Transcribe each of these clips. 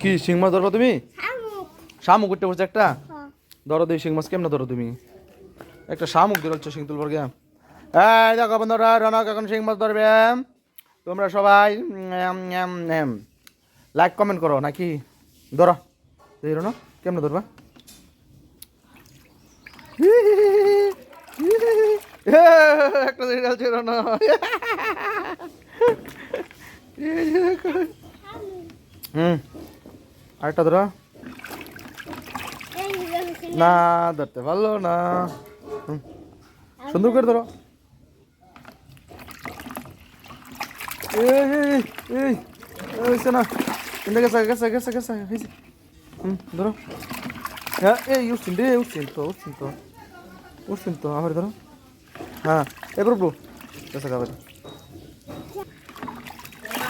কি শিং মাছ ধরবো তুমি? শামুক উঠতে পড়ছে একটা। ধরো দিই শিং মাছ কেমনে ধরো তুমি? একটা শামুক ধরছো শিং তুলবার গিয়া। এই দেখো বন্ধুরা, রনক এখন শিং মাছ ধরবে। তোমরা সবাই লাইক কমেন্ট করো নাকি? ধরো এই রনক কেমনে ধরবা? একটা সিরিয়াল ছিল না। আরেকটা ধরো। না ধরতে পারলো না। সুন্দর করে ধরো। না গেছে গেছে গেছে গেছে গেছে। ধরো। হ্যাঁ এই উঠছেন রে, উঠছেন তো উঠছেন তো উঠছেন তো আবার ধরো। হ্যাঁ এবার ব্রো গেছে খাবার।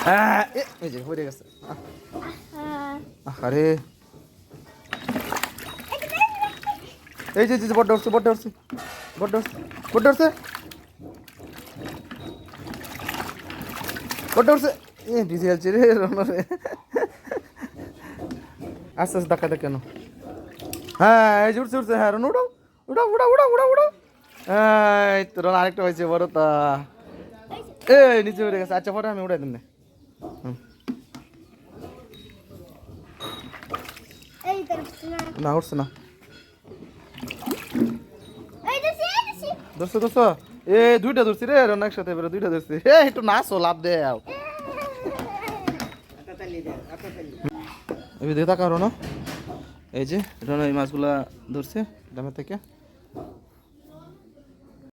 হ্যাঁ এই যে হয়ে গেছে। আরে এই যে বড্ড উঠছে বড্ড উঠছে বড্ড উঠছে বড্ড উঠছে বড্ড উঠছে। এ ডিজে আছে রে রনরে। আস্তে আস্তে ধাক্কা কেন? হ্যাঁ এই যে উঠছে উঠছে। হ্যাঁ রন উড়াও উড়াও উড়াও উড়াও উড়াও উড়াও। এই তো রন আরেকটা হয়েছে বড় তা। এই নিচে উড়ে গেছে। আচ্ছা পরে আমি উড়াই দিন না। না উঠছে না। ধরছো ধরছো। এ দুইটা ধরছি রে রন একসাথে, এবারে দুইটা ধরছি। এ একটু নাচো লাভ দেও। এবার দেখে তাকাও রন। এই যে রন এই মাছগুলা ধরছে ডামের থেকে।